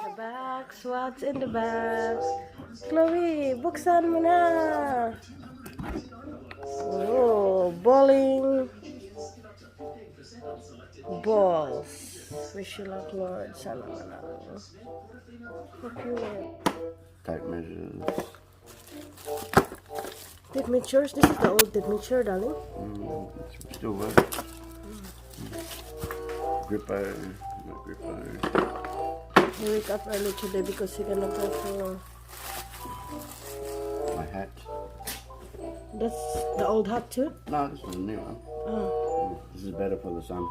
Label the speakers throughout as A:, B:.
A: The box, what's in the box? Chloe, buksan mo na. Oh, bowling balls. Wish you luck, Lord. Sana manalo. Hope you win.
B: Tape measures.
A: Tape measures? This is the old tape measure, darling.
B: It still works. Grippo. No grippo.
A: He wake up early today because he gonna go for...
B: My hat.
A: That's the old hat too?
B: No, this is a new one.
A: Oh.
B: This is better for the sun.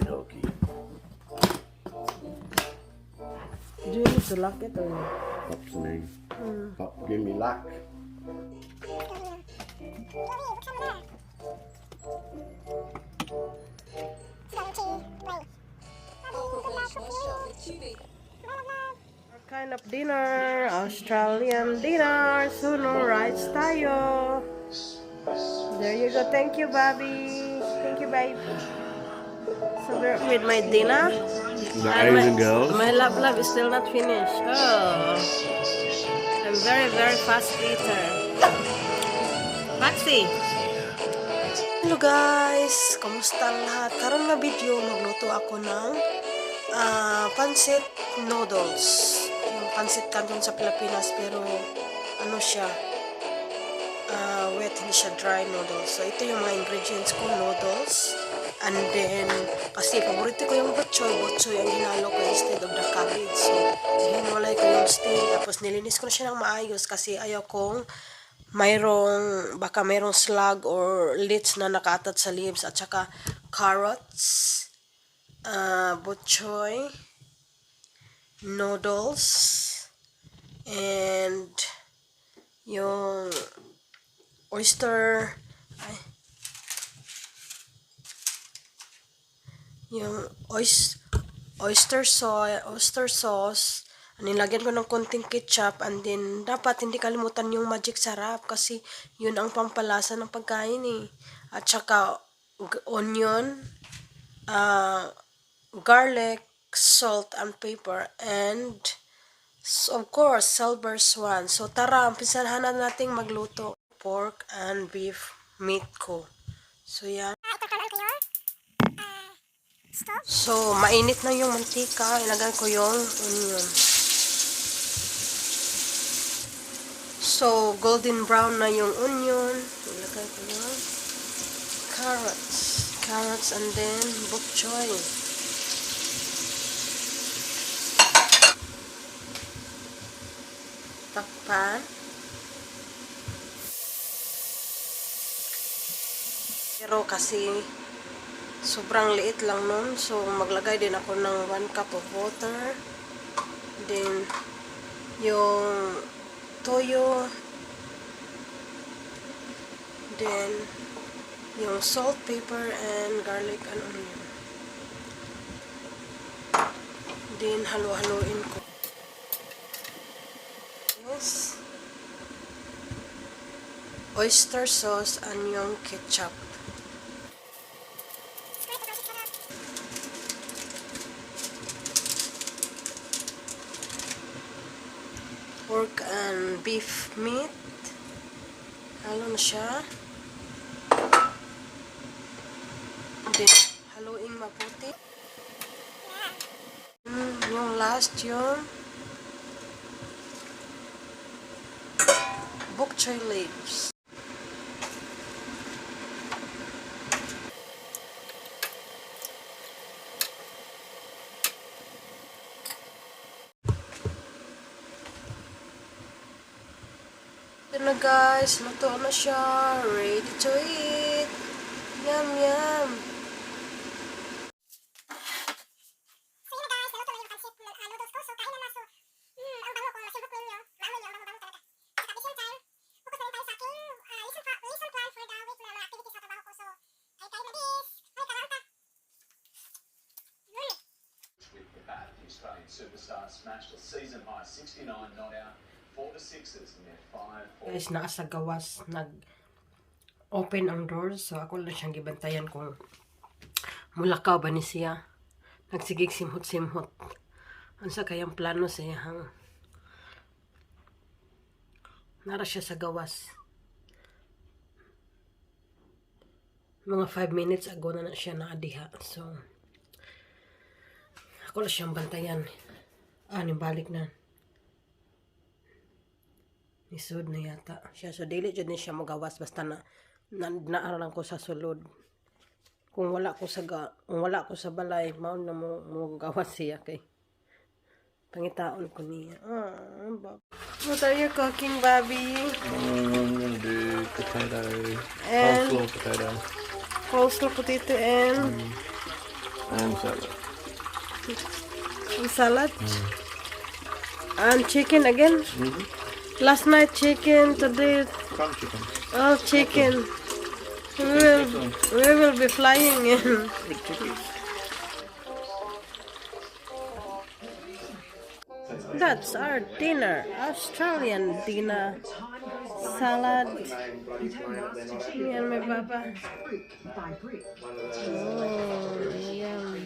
B: Okay.
A: Do you need to lock it or no?
B: Pop's me. Pop, give me luck.
A: What kind of dinner? Australian dinner. Suno rice tayo. There you go. Thank you, Bobby. Thank you, babe. So we're with my dinner.
B: The
A: And
B: Asian girls.
A: my love is still not finished. Oh, I'm very fast eater. Maxi. Hello guys, kamusta ang lahat? Karon nga video magluto ako ng pancit noodles. Yung pancit canton sa Pilipinas pero ano siya? Wet, hindi siya dry noodles. So ito yung mga ingredients ko, noodles. And then, kasi paborito ko yung botchoy ang hinalo ko instead of the cabbage. So, hinwalay ko yung steak. Tapos, nilinis ko na siya ng maayos kasi ayaw kong baka mayroong slug or leaves na nakaatat sa leaves. At saka, carrots, botchoy, noodles, and yung oyster, yung oyster sauce, nilagyan ko ng konting ketchup, and then dapat hindi kalimutan yung magic sarap kasi yun ang pampalasa ng pagkain eh. At saka onion, garlic, salt and pepper, and of course silver swan. So tara, umpisahan na nating magluto. Pork and beef meat ko. So yan. So, mainit na yung mantika. Ilagay ko yung onion. So, golden brown na yung onion. Ilagay ko yung carrots and then bok choy. Takpan. Pero kasi sobrang liit lang nun. So, maglagay din ako ng 1 cup of water. Then, yung toyo. Then, yung salt, pepper, and garlic and onion. Then, halo-haloin ko. Yes. Oyster sauce and yung ketchup. Pork and beef meat. Halo na siya. Then, haluin maputi. Yung last yung bok choy leaves. Ito na guys, luto na siya. Ready to eat. Yum yum. Guys, naa sa gawas, nag-open ang doors. So, ako lang siyang gibantayan kung mulakaw ba ni siya. Nagsigig simhot-simhot. Ano sa kayang plano siya, hang? Nara siya sa gawas. Mga 5 minutes ago na siya naadiha. So, ako lang siyang bantayan. Balik na. Nisod na yata siya. So, dili dyan siya magawas. Basta naaralan ko sa sulod. Kung wala ko sa balay, maon na mo gawas siya kay pangitaon ko niya. What are you cooking, Bobby?
B: I'm gonna do potato.
A: And
B: Coleslaw potato.
A: coleslaw potato and
B: salad.
A: salad. And chicken again. Last night chicken, today
B: Some chicken.
A: all chicken. We will be flying in.
B: With chicken.
A: That's our dinner. Australian dinner. Salad. Me and my papa. Oh, yum.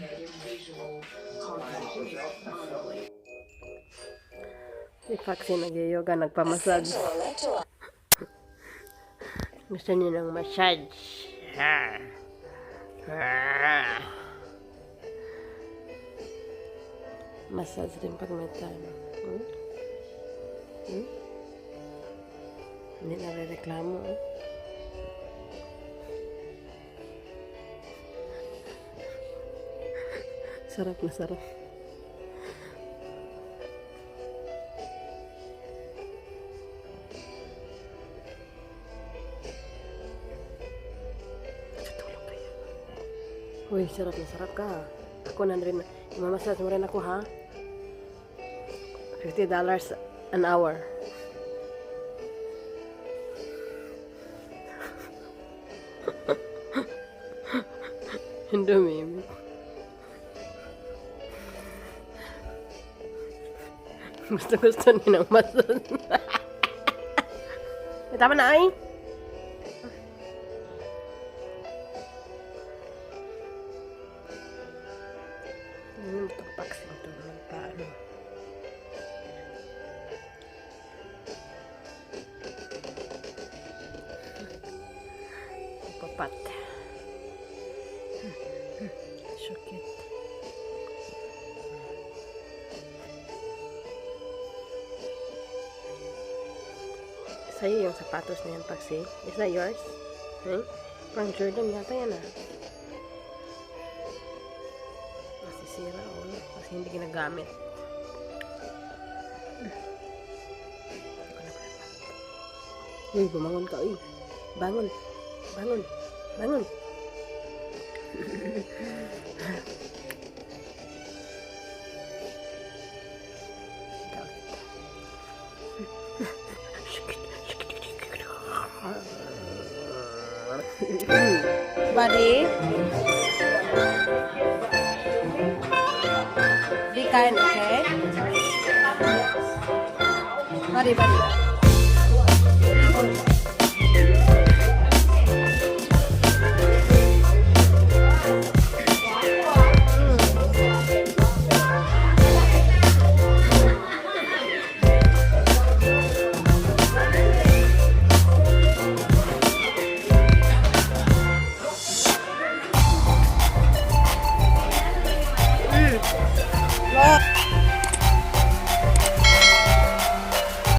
A: Si Paxi nag-yoga, nagpamasage. Gusto niya ng massage. Massage din pag may time. Hindi nare-reklamo. Sarap na sarap. Uy, sarap na sarap ka. Ako na rin. Imamasas mo rin ako, ha? $50 an hour. Hindi, maybe. Gusto niya ng masas. Tama na, ay? Paksin ito ng paano. Papat. So cute. Sa'yo yung sapatos na yan, Paksi. Is that yours? Pang Jordan yata yan, ah. Masisira, kasi hindi ginagamit. Uy, bumangon ka, uy. Bangon. Bangon. Bangon. Buddy. Be kind, okay? Buddy.